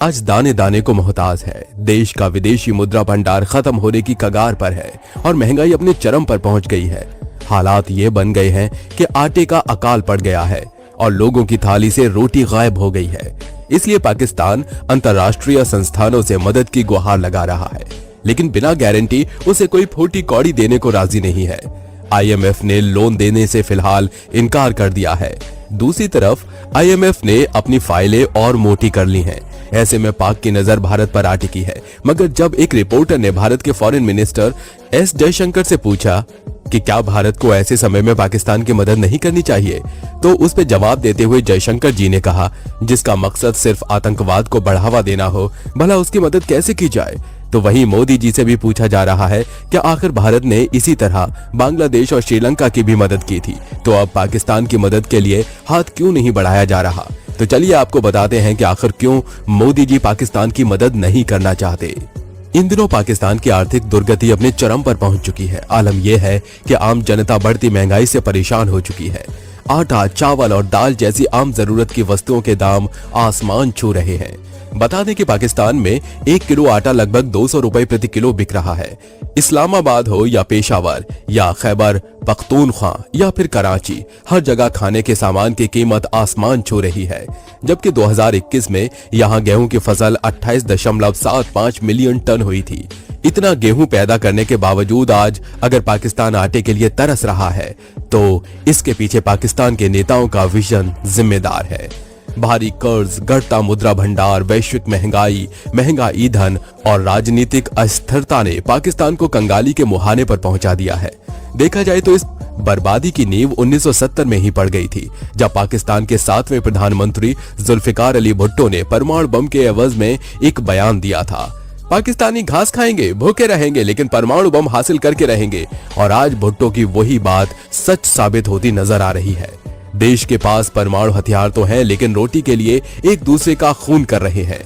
आज दाने दाने को मोहताज है। देश का विदेशी मुद्रा भंडार खत्म होने की कगार पर है और महंगाई अपने चरम पर पहुंच गई है। हालात ये बन गए हैं कि आटे का अकाल पड़ गया है और लोगों की थाली से रोटी गायब हो गई है। इसलिए पाकिस्तान अंतर्राष्ट्रीय संस्थानों से मदद की गुहार लगा रहा है, लेकिन बिना गारंटी उसे कोई फोटी कौड़ी देने को राजी नहीं है। IMF ने लोन देने से फिलहाल इनकार कर दिया है। दूसरी तरफ IMF ने अपनी फाइलें और मोटी कर ली हैं। ऐसे में पाक की नजर भारत पर आ टिकी है। मगर जब एक रिपोर्टर ने भारत के फॉरेन मिनिस्टर S जयशंकर से पूछा कि क्या भारत को ऐसे समय में पाकिस्तान की मदद नहीं करनी चाहिए, तो उस पर जवाब देते हुए जयशंकर जी ने कहा, जिसका मकसद सिर्फ आतंकवाद को बढ़ावा देना हो, भला उसकी मदद कैसे की जाए। तो वहीं मोदी जी से भी पूछा जा रहा है कि आखिर भारत ने इसी तरह बांग्लादेश और श्रीलंका की भी मदद की थी, तो अब पाकिस्तान की मदद के लिए हाथ क्यों नहीं बढ़ाया जा रहा। तो चलिए आपको बताते हैं कि आखिर क्यों मोदी जी पाकिस्तान की मदद नहीं करना चाहते। इन दिनों पाकिस्तान की आर्थिक दुर्गति अपने चरम पर पहुंच चुकी है। आलम यह है कि आम जनता बढ़ती महंगाई से परेशान हो चुकी है। आटा, चावल और दाल जैसी आम जरूरत की वस्तुओं के दाम आसमान छू रहे हैं। बता दें कि पाकिस्तान में 1 किलो आटा लगभग 200 रुपए प्रति किलो बिक रहा है। इस्लामाबाद हो या पेशावर या खैबर पख्तूनख्वा या फिर कराची, हर जगह खाने के सामान की कीमत आसमान छू रही है। जबकि 2021 में यहाँ गेहूं की फसल 28.75 मिलियन टन हुई थी। इतना गेहूं पैदा करने के बावजूद आज अगर पाकिस्तान आटे के लिए तरस रहा है, तो इसके पीछे पाकिस्तान के नेताओं का विजन जिम्मेदार है। भारी कर्ज, घटता मुद्रा भंडार, वैश्विक महंगाई, महंगा ईंधन और राजनीतिक अस्थिरता ने पाकिस्तान को कंगाली के मुहाने पर पहुंचा दिया है। देखा जाए तो इस बर्बादी की नींव 1970 में ही पड़ गई थी, जब पाकिस्तान के 7वें प्रधानमंत्री जुल्फिकार अली भुट्टो ने परमाणु बम के एवज में एक बयान दिया था, पाकिस्तानी घास खाएंगे, भूखे रहेंगे, लेकिन परमाणु बम हासिल करके रहेंगे। और आज भुट्टो की वही बात सच साबित होती नजर आ रही है। देश के पास परमाणु हथियार तो हैं, लेकिन रोटी के लिए एक दूसरे का खून कर रहे हैं।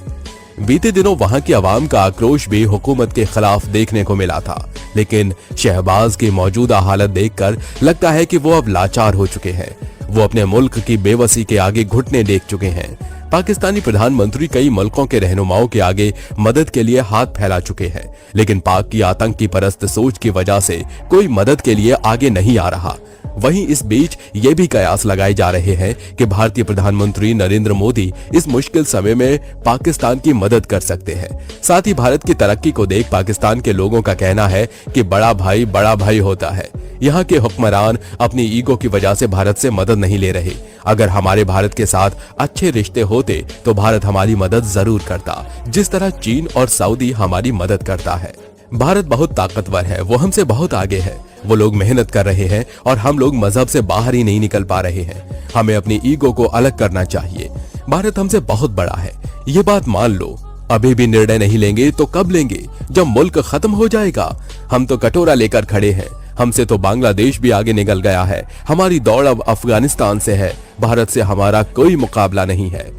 बीते दिनों वहां की आवाम का आक्रोश भी हुकूमत के खिलाफ देखने को मिला था, लेकिन शहबाज की मौजूदा हालत देखकर लगता है कि वो अब लाचार हो चुके हैं। वो अपने मुल्क की बेबसी के आगे घुटने टेक चुके हैं। पाकिस्तानी प्रधानमंत्री कई मुल्कों के रहनुमाओं के आगे मदद के लिए हाथ फैला चुके हैं, लेकिन पाक की आतंकी परस्त सोच की वजह से कोई मदद के लिए आगे नहीं आ रहा। वहीं इस बीच ये भी कयास लगाए जा रहे हैं कि भारतीय प्रधानमंत्री नरेंद्र मोदी इस मुश्किल समय में पाकिस्तान की मदद कर सकते हैं। साथ ही भारत की तरक्की को देख पाकिस्तान के लोगों का कहना है कि बड़ा भाई होता है। यहाँ के हुक्मरान अपनी ईगो की वजह से भारत से मदद नहीं ले रहे। अगर हमारे भारत के साथ अच्छे रिश्ते होते तो भारत हमारी मदद जरूर करता, जिस तरह चीन और सऊदी हमारी मदद करता है। भारत बहुत ताकतवर है, वो हमसे बहुत आगे है। वो लोग मेहनत कर रहे हैं और हम लोग मजहब से बाहर ही नहीं निकल पा रहे हैं। हमें अपनी ईगो को अलग करना चाहिए। भारत हमसे बहुत बड़ा है, ये बात मान लो। अभी भी निर्णय नहीं लेंगे तो कब लेंगे, जब मुल्क खत्म हो जाएगा। हम तो कटोरा लेकर खड़े हैं। हमसे तो बांग्लादेश भी आगे निकल गया है। हमारी दौड़ अब अफगानिस्तान से है। भारत से हमारा कोई मुकाबला नहीं है।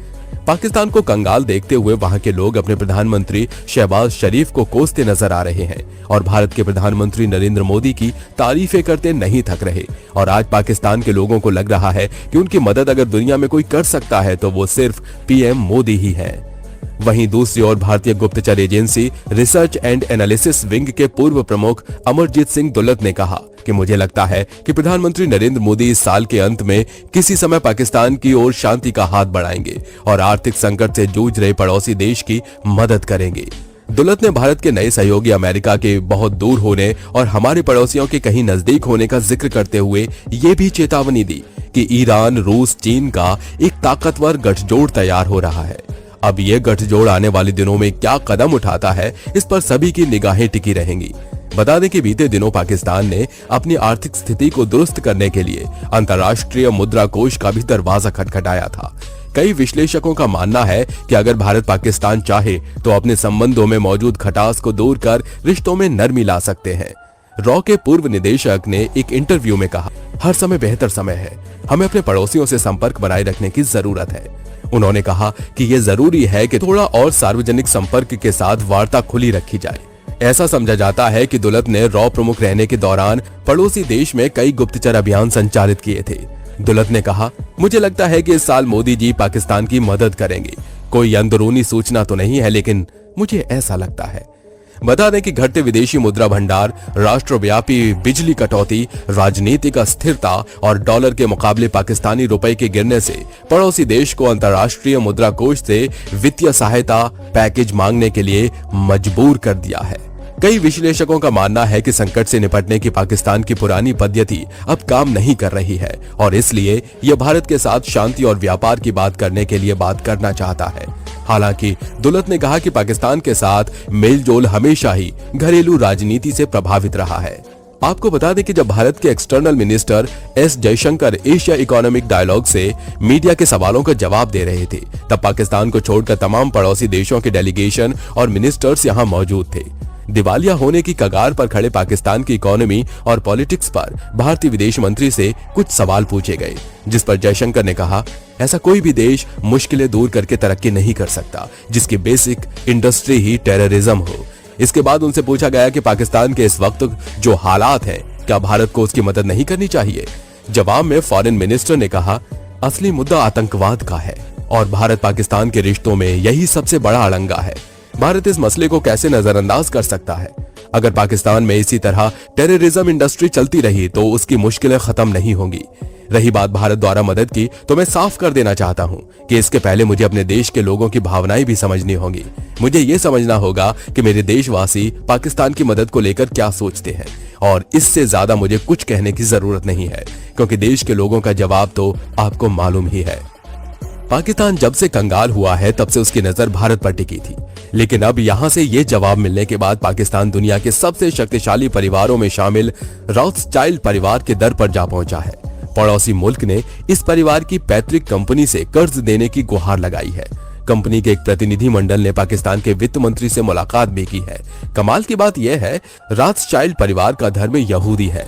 पाकिस्तान को कंगाल देखते हुए वहां के लोग अपने प्रधानमंत्री शहबाज शरीफ को कोसते नजर आ रहे हैं और भारत के प्रधानमंत्री नरेंद्र मोदी की तारीफें करते नहीं थक रहे। और आज पाकिस्तान के लोगों को लग रहा है कि उनकी मदद अगर दुनिया में कोई कर सकता है तो वो सिर्फ PM मोदी ही है। वहीं दूसरी ओर भारतीय गुप्तचर agency research and analysis wing के पूर्व प्रमुख अमरजीत सिंह दुल्लत ने कहा कि मुझे लगता है कि प्रधानमंत्री नरेंद्र मोदी इस साल के अंत में किसी समय पाकिस्तान की ओर शांति का हाथ बढ़ाएंगे और आर्थिक संकट से जूझ रहे पड़ोसी देश की मदद करेंगे। दुल्लत ने भारत के नए सहयोगी अमेरिका के बहुत दूर होने और हमारे पड़ोसियों के कहीं नजदीक होने का जिक्र करते हुए ये भी चेतावनी दी कि ईरान, रूस, चीन का एक ताकतवर गठजोड़ तैयार हो रहा है। अब ये गठजोड़ आने वाले दिनों में क्या कदम उठाता है, इस पर सभी की निगाहें टिकी रहेंगी। बता दें कि बीते दिनों पाकिस्तान ने अपनी आर्थिक स्थिति को दुरुस्त करने के लिए अंतर्राष्ट्रीय मुद्रा कोष का भी दरवाजा खटखटाया था। कई विश्लेषकों का मानना है कि अगर भारत पाकिस्तान चाहे तो अपने संबंधों में मौजूद खटास को दूर कर रिश्तों में नरमी ला सकते हैं। रॉ के पूर्व निदेशक ने एक इंटरव्यू में कहा, हर समय बेहतर समय है। हमें अपने पड़ोसियों से संपर्क बनाए रखने की जरूरत है। उन्होंने कहा कि यह जरूरी है कि थोड़ा और सार्वजनिक संपर्क के साथ वार्ता खुली रखी जाए। ऐसा समझा जाता है कि दुल्लत ने रॉ प्रमुख रहने के दौरान पड़ोसी देश में कई गुप्तचर अभियान संचालित किए थे। दुल्लत ने कहा, मुझे लगता है कि इस साल मोदी जी पाकिस्तान की मदद करेंगे कोई अंदरूनी सूचना तो नहीं है, लेकिन मुझे ऐसा लगता है। बता दें कि घटते विदेशी मुद्रा भंडार, राष्ट्रव्यापी बिजली कटौती, राजनीतिक अस्थिरता और डॉलर के मुकाबले पाकिस्तानी रुपए के गिरने से पड़ोसी देश को अंतर्राष्ट्रीय मुद्रा कोष से वित्तीय सहायता पैकेज मांगने के लिए मजबूर कर दिया है। कई विश्लेषकों का मानना है कि संकट से निपटने की पाकिस्तान की पुरानी पद्धति अब काम नहीं कर रही है और इसलिए यह भारत के साथ शांति और व्यापार की बात करने के लिए बात करना चाहता है। हालांकि दुलत ने कहा कि पाकिस्तान के साथ मेलजोल हमेशा ही घरेलू राजनीति से प्रभावित रहा है। आपको बता दें कि जब भारत के external minister S Jaishankar Asia economic dialogue से मीडिया के सवालों का जवाब दे रहे थे, तब पाकिस्तान को छोड़कर तमाम पड़ोसी देशों के डेलीगेशन और मिनिस्टर्स यहां मौजूद थे। दिवालिया होने की कगार पर खड़े पाकिस्तान की इकोनॉमी और पॉलिटिक्स पर भारतीय विदेश मंत्री से कुछ सवाल पूछे गए, जिस पर जयशंकर ने कहा, ऐसा कोई भी देश मुश्किलें दूर करके तरक्की नहीं कर सकता जिसकी बेसिक इंडस्ट्री ही टेररिज्म हो। इसके बाद उनसे पूछा गया कि पाकिस्तान के इस वक्त जो हालात हैं, क्या भारत को उसकी मदद नहीं करनी चाहिए। जवाब में फॉरेन मिनिस्टर ने कहा, असली मुद्दा आतंकवाद का है और भारत पाकिस्तान के रिश्तों में यही सबसे बड़ा अड़ंगा है। भारत इस मसले को कैसे नजरअंदाज कर सकता है। अगर पाकिस्तान में इसी तरह टेररिज्म इंडस्ट्री चलती रही तो उसकी मुश्किलें खत्म नहीं होंगी। रही बात भारत द्वारा मदद की, तो मैं साफ कर देना चाहता हूं कि इसके पहले मुझे अपने देश के लोगों की भावनाएं भी समझनी होंगी। मुझे ये समझना होगा कि मेरे देशवासी पाकिस्तान की मदद को लेकर क्या सोचते हैं और इससे ज्यादा मुझे कुछ कहने की जरूरत नहीं है, क्योंकि देश के लोगों का जवाब तो आपको मालूम ही है। पाकिस्तान जब से कंगाल हुआ है तब से उसकी नजर भारत पर टिकी थी, लेकिन अब यहां से ये जवाब मिलने के बाद पाकिस्तान दुनिया के सबसे शक्तिशाली परिवारों में शामिल रॉथस्चाइल्ड परिवार के दर पर जा पहुंचा है। पड़ोसी मुल्क ने इस परिवार की पैतृक कंपनी से कर्ज देने की गुहार लगाई है। कंपनी के एक प्रतिनिधि मंडल ने पाकिस्तान के वित्त मंत्री से मुलाकात भी की है। कमाल की बात यह है, रॉथस्चाइल्ड परिवार का धर्म यहूदी है।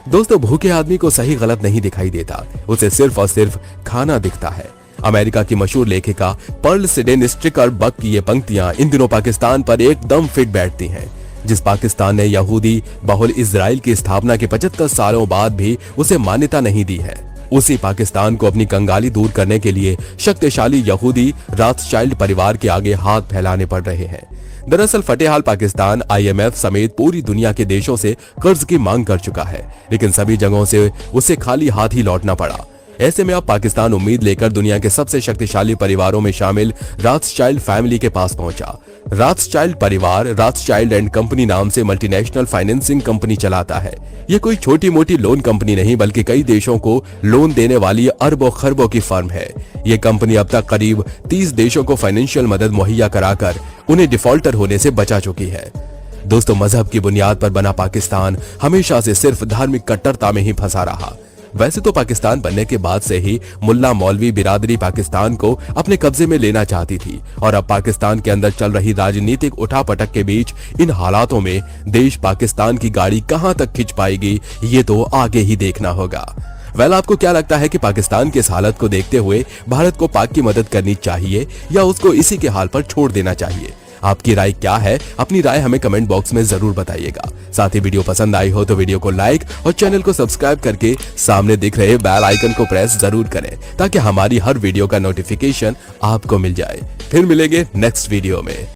दोस्तों, भूखे आदमी को सही गलत नहीं दिखाई देता, उसे सिर्फ और सिर्फ खाना दिखता है। अमेरिका की मशहूर लेखिका पर्ल सिडेन स्ट्रिकर बक की ये पंक्तियां इन दिनों पाकिस्तान पर एकदम फिट बैठती हैं। जिस पाकिस्तान ने यहूदी बहुल इजराइल की स्थापना के 75 सालों बाद भी उसे मान्यता नहीं दी है, उसी पाकिस्तान को अपनी कंगाली दूर करने के लिए शक्तिशाली यहूदी रॉथस्चाइल्ड परिवार के आगे हाथ फैलाने पड़ रहे हैं। दरअसल फतेहाल पाकिस्तान IMF समेत पूरी दुनिया के देशों से कर्ज की मांग कर चुका है, लेकिन सभी जगहों से उसे खाली हाथ ही लौटना पड़ा। ऐसे में अब पाकिस्तान उम्मीद लेकर दुनिया के सबसे शक्तिशाली परिवारों में शामिल रॉथस्चाइल्ड फैमिली के पास पहुंचा। रॉथस्चाइल्ड परिवार रॉथस्चाइल्ड एंड कंपनी नाम से मल्टीनेशनल फाइनेंसिंग कंपनी चलाता है। यह कोई छोटी मोटी लोन कंपनी नहीं, बल्कि कई देशों को लोन देने वाली अरबों खरबों की फर्म है। यह कंपनी अब तक करीब 30 देशों को फाइनेंशियल मदद मुहैया कराकर उन्हें डिफॉल्टर होने से बचा चुकी है। दोस्तों, मजहब की बुनियाद पर बना पाकिस्तान हमेशा से सिर्फ धार्मिक कट्टरता में ही फंसा रहा। वैसे तो पाकिस्तान बनने के बाद से ही मुल्ला मौलवी बिरादरी पाकिस्तान को अपने कब्जे में लेना चाहती थी और अब पाकिस्तान के अंदर चल रही राजनीतिक उठापटक के बीच इन हालातों में देश पाकिस्तान की गाड़ी कहां तक खिंच पाएगी, ये तो आगे ही देखना होगा। आपको क्या लगता है कि पाकिस्तान की इस हालत को देखते हुए भारत को पाक की मदद करनी चाहिए या उसको इसी के हाल पर छोड़ देना चाहिए? आपकी राय क्या है? अपनी राय हमें कमेंट बॉक्स में जरूर बताइएगा। साथ ही वीडियो पसंद आई हो तो वीडियो को लाइक और चैनल को सब्सक्राइब करके सामने दिख रहे बेल आइकन को प्रेस जरूर करें, ताकि हमारी हर वीडियो का नोटिफिकेशन आपको मिल जाए। फिर मिलेंगे नेक्स्ट वीडियो में।